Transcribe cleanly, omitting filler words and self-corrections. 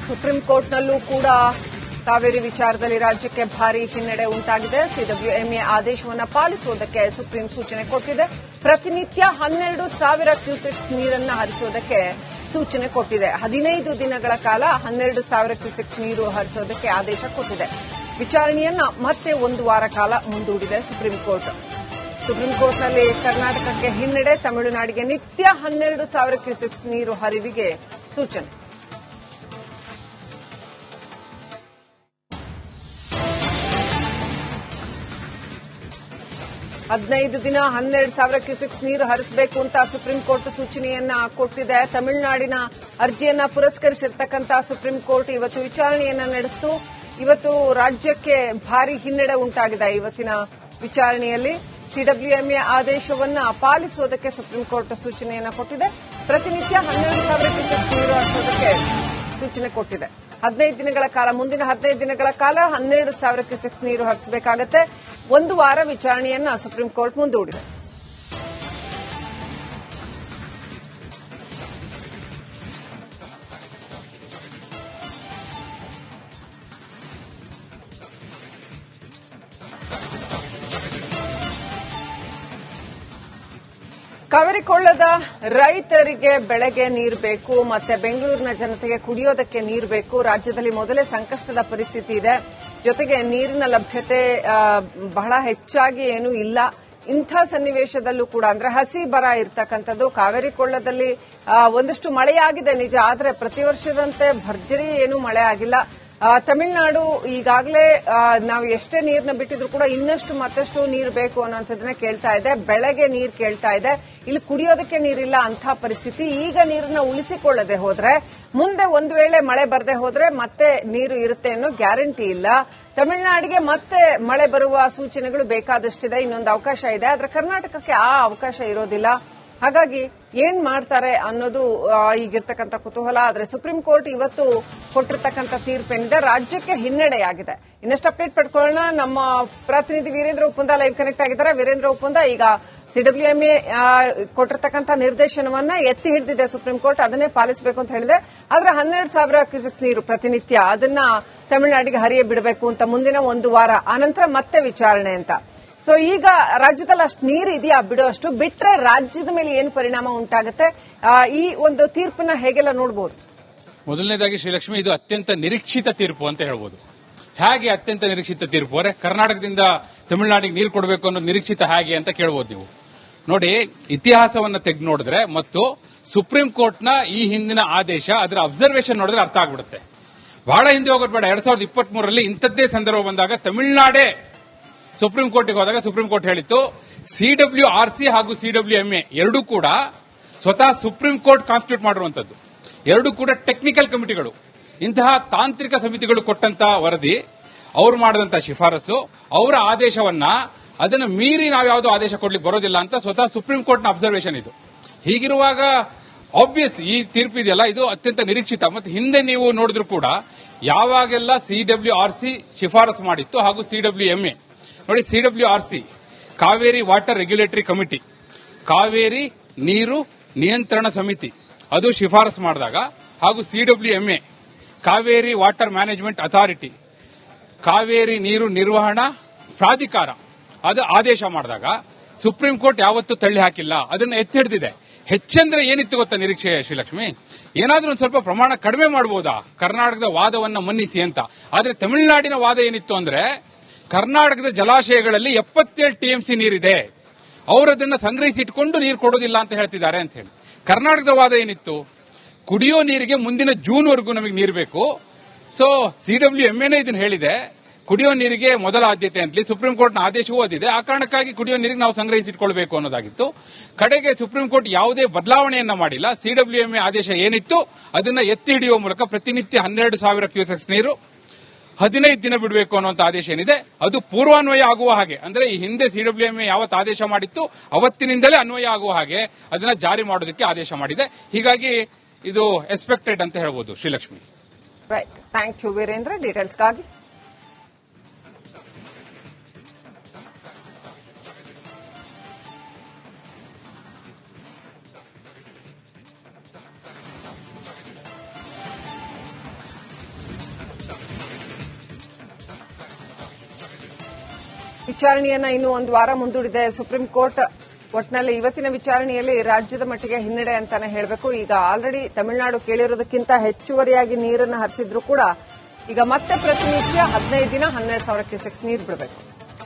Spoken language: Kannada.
ಸುಪ್ರೀಂ ಕೋರ್ಟ್ನಲ್ಲೂ ಕೂಡ ಕಾವೇರಿ ವಿಚಾರದಲ್ಲಿ ರಾಜ್ಯಕ್ಕೆ ಭಾರೀ ಹಿನ್ನಡೆ ಉಂಟಾಗಿದೆ. ಸಿಡಬ್ಲ್ಯೂಎಂಎ ಆದೇಶವನ್ನು ಪಾಲಿಸುವುದಕ್ಕೆ ಸುಪ್ರೀಂ ಸೂಚನೆ ಕೊಟ್ಟಿದೆ. ಪ್ರತಿನಿತ್ಯ 12,000 ಕ್ಯೂಸೆಕ್ಸ್ ನೀರನ್ನು ಹರಿಸುವುದಕ್ಕೆ ಸೂಚನೆ ಕೊಟ್ಟಿದೆ. 15 ದಿನಗಳ ಕಾಲ 12,000 ಕ್ಯೂಸೆಕ್ಸ್ ನೀರು ಹರಿಸುವುದಕ್ಕೆ ಆದೇಶ ಕೊಟ್ಟಿದೆ. ವಿಚಾರಣೆಯನ್ನ ಮತ್ತೆ ಒಂದು ವಾರ ಕಾಲ ಮುಂದೂಡಿದೆ ಸುಪ್ರೀಂ ಕೋರ್ಟ್. ಸುಪ್ರೀಂ ಕೋರ್ಟ್ನಲ್ಲಿ ಕರ್ನಾಟಕಕ್ಕೆ ಹಿನ್ನಡೆ, ತಮಿಳುನಾಡಿಗೆ ನಿತ್ಯ 12,000 ಕ್ಯೂಸೆಕ್ಸ್ ನೀರು ಹರಿವಿಗೆ ಸೂಚನೆ. ಹದಿನೈದು ದಿನ 12,000 ಕ್ಯೂಸೆಕ್ಸ್ ನೀರು ಹರಿಸಬೇಕು ಅಂತ ಸುಪ್ರೀಂ ಕೋರ್ಟ್ ಸೂಚನೆಯನ್ನ ಕೊಟ್ಟಿದೆ. ತಮಿಳುನಾಡಿನ ಅರ್ಜಿಯನ್ನ ಪುರಸ್ಕರಿಸಿರ್ತಕ್ಕಂಥ ಸುಪ್ರೀಂ ಕೋರ್ಟ್ ಇವತ್ತು ವಿಚಾರಣೆಯನ್ನ ನಡೆಸಿತು. ಇವತ್ತು ರಾಜ್ಯಕ್ಕೆ ಭಾರೀ ಹಿನ್ನಡೆ ಉಂಟಾಗಿದೆ. ಇವತ್ತಿನ ವಿಚಾರಣೆಯಲ್ಲಿ ಸಿಡಬ್ಲ್ಯೂಎಂಎ ಆದೇಶವನ್ನ ಪಾಲಿಸುವುದಕ್ಕೆ ಸುಪ್ರೀಂ ಕೋರ್ಟ್ ಸೂಚನೆಯನ್ನ ಕೊಟ್ಟಿದೆ. ಪ್ರತಿನಿತ್ಯ 12,000 ಕ್ಯೂಸೆಕ್ಸ್ ನೀರು ಹರಿಸುವುದಕ್ಕೆ ಸೂಚನೆ ಕೊಟ್ಟಿದೆ. 15 ದಿನಗಳ ಕಾಲ, ಮುಂದಿನ 15 ದಿನಗಳ ಕಾಲ 12,000 ಕ್ಯೂಸೆಕ್ಸ್ ನೀರು ಹರಿಸಬೇಕಾಗುತ್ತೆ. ಒಂದು ವಾರ ವಿಚಾರಣೆಯನ್ನ ಸುಪ್ರೀಂ ಕೋರ್ಟ್ ಮುಂದೂಡಿದೆ. ಕಾವೇರಿ ಕೊಳ್ಳದ ರೈತರಿಗೆ ಬೆಳೆಗೆ ನೀರು ಬೇಕು, ಮತ್ತೆ ಬೆಂಗಳೂರಿನ ಜನತೆಗೆ ಕುಡಿಯೋದಕ್ಕೆ ನೀರು ಬೇಕು. ರಾಜ್ಯದಲ್ಲಿ ಮೊದಲೇ ಸಂಕಷ್ಟದ ಪರಿಸ್ಥಿತಿ ಇದೆ. ಜೊತೆಗೆ ನೀರಿನ ಲಭ್ಯತೆ ಬಹಳ ಹೆಚ್ಚಾಗಿ ಏನೂ ಇಲ್ಲ. ಇಂಥ ಸನ್ನಿವೇಶದಲ್ಲೂ ಕೂಡ ಅಂದ್ರೆ ಹಸಿ ಬರ ಇರ್ತಕ್ಕಂಥದ್ದು. ಕಾವೇರಿ ಕೊಳ್ಳದಲ್ಲಿ ಒಂದಷ್ಟು ಮಳೆಯಾಗಿದೆ ನಿಜ, ಆದರೆ ಪ್ರತಿ ವರ್ಷದಂತೆ ಭರ್ಜರಿ ಏನೂ ಮಳೆ ಆಗಿಲ್ಲ. ತಮಿಳುನಾಡು ಈಗಾಗಲೇ ನಾವು ಎಷ್ಟೇ ನೀರನ್ನ ಬಿಟ್ಟಿದ್ರು ಕೂಡ ಇನ್ನಷ್ಟು ಮತ್ತಷ್ಟು ನೀರು ಬೇಕು ಅನ್ನೋಂಥದ್ದನ್ನ ಕೇಳ್ತಾ ಇದೆ. ಬೆಳೆಗೆ ನೀರು ಕೇಳ್ತಾ ಇದೆ. ಇಲ್ಲಿ ಕುಡಿಯೋದಕ್ಕೆ ನೀರಿಲ್ಲ ಅಂಥ ಪರಿಸ್ಥಿತಿ. ಈಗ ನೀರನ್ನ ಉಳಿಸಿಕೊಳ್ಳದೆ ಹೋದ್ರೆ ಮುಂದೆ ಒಂದು ವೇಳೆ ಮಳೆ ಬರದೆ ಹೋದ್ರೆ ಮತ್ತೆ ನೀರು ಇರುತ್ತೆ ಅನ್ನೋ ಗ್ಯಾರಂಟಿ ಇಲ್ಲ. ತಮಿಳುನಾಡಿಗೆ ಮತ್ತೆ ಮಳೆ ಬರುವ ಸೂಚನೆಗಳು ಬೇಕಾದಷ್ಟಿದೆ. ಇನ್ನೊಂದು ಅವಕಾಶ ಇದೆ, ಆದ್ರೆ ಕರ್ನಾಟಕಕ್ಕೆ ಆ ಅವಕಾಶ ಇರೋದಿಲ್ಲ. ಹಾಗಾಗಿ ಏನ್ ಮಾಡ್ತಾರೆ ಅನ್ನೋದು ಈಗಿರ್ತಕ್ಕಂಥ ಕುತೂಹಲ. ಆದ್ರೆ ಸುಪ್ರೀಂ ಕೋರ್ಟ್ ಇವತ್ತು ಕೊಟ್ಟಿರ್ತಕ್ಕಂಥ ತೀರ್ಪೇನಿದೆ, ರಾಜ್ಯಕ್ಕೆ ಹಿನ್ನಡೆಯಾಗಿದೆ. ಇನ್ನಷ್ಟು ಅಪ್ಡೇಟ್ ಪಡ್ಕೊಳ್ಳೋಣ. ನಮ್ಮ ಪ್ರತಿನಿಧಿ ವೀರೇಂದ್ರ ಉಪ್ಪುಂದ ಲೈವ್ ಕನೆಕ್ಟ್ ಆಗಿದ್ದಾರೆ. ವೀರೇಂದ್ರ ಉಪ್ಪುಂದ, ಈಗ ಸಿಡಬ್ಲ್ಯೂಎಂಎ ಕೊಟ್ಟಿರ್ತಕ್ಕಂಥ ನಿರ್ದೇಶನವನ್ನ ಎತ್ತಿ ಹಿಡಿದಿದೆ ಸುಪ್ರೀಂ ಕೋರ್ಟ್, ಅದನ್ನೇ ಪಾಲಿಸಬೇಕು ಅಂತ ಹೇಳಿದೆ. ಆದ್ರೆ 12,000 ಕ್ಯೂಸೆಕ್ಸ್ ನೀರು ಪ್ರತಿನಿತ್ಯ ಅದನ್ನ ತಮಿಳುನಾಡಿಗೆ ಹರಿಯ ಬಿಡಬೇಕು ಅಂತ ಮುಂದಿನ ಒಂದು ವಾರ, ಆನಂತರ ಮತ್ತೆ ವಿಚಾರಣೆ ಅಂತ. ಸೊ ಈಗ ರಾಜ್ಯದಲ್ಲಿ ಅಷ್ಟು ನೀರು ಇದೆಯಾ ಬಿಡೋ ಅಷ್ಟು? ಬಿಟ್ರೆ ರಾಜ್ಯದ ಮೇಲೆ ಏನು ಪರಿಣಾಮ ಉಂಟಾಗುತ್ತೆ? ಈ ಒಂದು ತೀರ್ಪನ್ನ ಹೇಗೆಲ್ಲ ನೋಡಬಹುದು? ಮೊದಲನೇದಾಗಿ ಶ್ರೀಲಕ್ಷ್ಮಿ, ಇದು ಅತ್ಯಂತ ನಿರೀಕ್ಷಿತ ತೀರ್ಪು ಅಂತ ಹೇಳ್ಬೋದು. ಹೇಗೆ ಅತ್ಯಂತ ನಿರೀಕ್ಷಿತ ತೀರ್ಪು? ಅಂದ್ರೆ ಕರ್ನಾಟಕದಿಂದ ತಮಿಳುನಾಡಿಗೆ ನೀರು ಕೊಡಬೇಕು ಅನ್ನೋ ನಿರೀಕ್ಷಿತ ಹೇಗೆ ಅಂತ ಕೇಳಬಹುದು ನೀವು. ನೋಡಿ, ಇತಿಹಾಸವನ್ನ ತೆಗೆದು ನೋಡಿದ್ರೆ ಮತ್ತು ಸುಪ್ರೀಂ ಕೋರ್ಟ್ನ ಈ ಹಿಂದಿನ ಆದೇಶ, ಅದರ ಅಬ್ಸರ್ವೇಷನ್ ನೋಡಿದ್ರೆ ಅರ್ಥ ಆಗ್ಬಿಡುತ್ತೆ. ಬಹಳ ಹಿಂದೆ ಹೋಗೋದು ಬೇಡ. 2023ರಲ್ಲಿ ಇಂಥದ್ದೇ ಸಂದರ್ಭ ಬಂದಾಗ ತಮಿಳುನಾಡೇ ಸುಪ್ರೀಂ ಕೋರ್ಟ್ಗೆ ಹೋದಾಗ ಸುಪ್ರೀಂ ಕೋರ್ಟ್ ಹೇಳಿತ್ತು, ಸಿಡಬ್ಲ್ಯೂಆರ್ಸಿ ಹಾಗೂ ಸಿಡಬ್ಲ್ಯೂಎಂಎ ಎರಡೂ ಕೂಡ ಸ್ವತಃ ಸುಪ್ರೀಂ ಕೋರ್ಟ್ ಕಾನ್ಸ್ಟಿಟ್ಯೂಟ್ ಮಾಡಿರುವಂತದ್ದು. ಎರಡೂ ಕೂಡ ಟೆಕ್ನಿಕಲ್ ಕಮಿಟಿಗಳು. ಇಂತಹ ತಾಂತ್ರಿಕ ಸಮಿತಿಗಳು ಕೊಟ್ಟಂತ ವರದಿ, ಅವರು ಮಾಡಿದಂತ ಶಿಫಾರಸು, ಅವರ ಆದೇಶವನ್ನ ಅದನ್ನು ಮೀರಿ ನಾವು ಯಾವುದೋ ಆದೇಶ ಕೊಡ್ಲಿಕ್ಕೆ ಬರೋದಿಲ್ಲ ಅಂತ ಸ್ವತಃ ಸುಪ್ರೀಂ ಕೋರ್ಟ್ನ ಅಬ್ಸರ್ವೇಷನ್ ಇದು. ಹೀಗಿರುವಾಗ ಆಬ್ವಿಯಸ್ ಈ ತೀರ್ಪು ಇದೆಯಲ್ಲ, ಇದು ಅತ್ಯಂತ ನಿರೀಕ್ಷಿತ. ಮತ್ತು ಹಿಂದೆ ನೀವು ನೋಡಿದ್ರು ಕೂಡ ಯಾವಾಗೆಲ್ಲ ಸಿಡಬ್ಲ್ಯೂಆರ್ಸಿ ಶಿಫಾರಸು ಮಾಡಿತ್ತು ಹಾಗೂ ಸಿಡಬ್ಲ್ಯೂಎಂಎ ನೋಡಿ, CWRC Kaveri water regulatory committee, Kaveri ನೀರು ನಿಯಂತ್ರಣ ಸಮಿತಿ, ಅದು ಶಿಫಾರಸು ಮಾಡಿದಾಗ, ಹಾಗೂ CWMA Kaveri water management authority, Kaveri ನೀರು ನಿರ್ವಹಣಾ ಪ್ರಾಧಿಕಾರ, ಅದು ಆದೇಶ ಮಾಡಿದಾಗ ಸುಪ್ರೀಂ ಕೋರ್ಟ್ ಯಾವತ್ತೂ ತಳ್ಳಿ ಹಾಕಿಲ್ಲ, ಅದನ್ನು ಎತ್ತಿ ಹಿಡಿದಿದೆ. ಹೆಚ್ಚಂದ್ರೆ ಏನಿತ್ತು ಗೊತ್ತಾ ನಿರೀಕ್ಷೆ ಶ್ರೀಲಕ್ಷ್ಮಿ? ಏನಾದ್ರೂ ಒಂದು ಸ್ವಲ್ಪ ಪ್ರಮಾಣ ಕಡಿಮೆ ಮಾಡಬಹುದಾ ಕರ್ನಾಟಕದ ವಾದವನ್ನ ಮನ್ನಿಸಿ ಅಂತ. ಆದ್ರೆ ತಮಿಳುನಾಡಿನ ವಾದ ಏನಿತ್ತು ಅಂದ್ರೆ, ಕರ್ನಾಟಕದ ಜಲಾಶಯಗಳಲ್ಲಿ 77 ಟಿಎಂಸಿ ನೀರಿದೆ, ಅವರದನ್ನ ಸಂಗ್ರಹಿಸಿಟ್ಕೊಂಡು ನೀರು ಕೊಡೋದಿಲ್ಲ ಅಂತ ಹೇಳ್ತಿದ್ದಾರೆ ಅಂತ ಹೇಳಿ. ಕರ್ನಾಟಕದ ವಾದ ಏನಿತ್ತು? ಕುಡಿಯೋ ನೀರಿಗೆ ಮುಂದಿನ ಜೂನ್ವರೆಗೂ ನಮಗೆ ನೀರು ಬೇಕು. ಸೊ ಸಿಡಬ್ಲ್ಯೂಎಂಎನೇ ಇದನ್ನು ಹೇಳಿದೆ, ಕುಡಿಯೋ ನೀರಿಗೆ ಮೊದಲ ಆದ್ಯತೆ ಅಂತಲಿ ಸುಪ್ರೀಂ ಕೋರ್ಟ್ನ ಆದೇಶವೂ ಅದಿದೆ. ಆ ಕಾರಣಕ್ಕಾಗಿ ಕುಡಿಯೋ ನೀರಿಗೆ ನಾವು ಸಂಗ್ರಹಿಸಿಟ್ಕೊಳ್ಬೇಕು ಅನ್ನೋದಾಗಿತ್ತು. ಕಡೆಗೆ ಸುಪ್ರೀಂ ಕೋರ್ಟ್ ಯಾವುದೇ ಬದಲಾವಣೆಯನ್ನ ಮಾಡಿಲ್ಲ. ಸಿಡಬ್ಲ್ಯೂಎಂಎ ಆದೇಶ ಏನಿತ್ತು ಅದನ್ನ ಎತ್ತಿ ಹಿಡಿಯುವ ಮೂಲಕ ಪ್ರತಿನಿತ್ಯ 12,000 ಕ್ಯೂಸೆಕ್ಸ್ ನೀರು 15 ದಿನ ಬಿಡಬೇಕು ಅನ್ನುವಂತ ಆದೇಶ ಏನಿದೆ ಅದು ಪೂರ್ವಾನ್ವಯ ಆಗುವ ಹಾಗೆ, ಅಂದ್ರೆ ಈ ಹಿಂದೆ ಸಿಡಬ್ಲ್ಯೂಎಂಎ ಯಾವತ್ತು ಆದೇಶ ಮಾಡಿತ್ತು ಅವತ್ತಿನಿಂದಲೇ ಅನ್ವಯ ಆಗುವ ಹಾಗೆ ಅದನ್ನ ಜಾರಿ ಮಾಡೋದಕ್ಕೆ ಆದೇಶ ಮಾಡಿದೆ. ಹೀಗಾಗಿ ಇದು ಎಕ್ಸ್ಪೆಕ್ಟೆಡ್ ಅಂತ ಹೇಳ್ಬೋದು Srilakshmi. Right, thank you Virendra ಡೀಟೇಲ್ಸ್ಗಾಗಿ. ವಿಚಾರಣೆಯನ್ನ ಇನ್ನು ಒಂದು ವಾರ ಮುಂದೂಡಿದೆ ಸುಪ್ರೀಂ ಕೋರ್ಟ್. ಒಟ್ನಲ್ಲಿ ಇವತ್ತಿನ ವಿಚಾರಣೆಯಲ್ಲಿ ರಾಜ್ಯದ ಮಟ್ಟಿಗೆ ಹಿನ್ನಡೆ ಅಂತಾನೆ ಹೇಳಬೇಕು. ಈಗ ಆಲ್ರೆಡಿ ತಮಿಳುನಾಡು ಕೇಳಿರೋದಕ್ಕಿಂತ ಹೆಚ್ಚುವರಿಯಾಗಿ ನೀರನ್ನು ಹರಿಸಿದ್ರು ಕೂಡ ಈಗ ಮತ್ತೆ ಪ್ರತಿನಿತ್ಯ 15 ದಿನ 12,000 ಕ್ಯೂಸೆಕ್ಸ್ ನೀರು ಬಿಡಬೇಕು.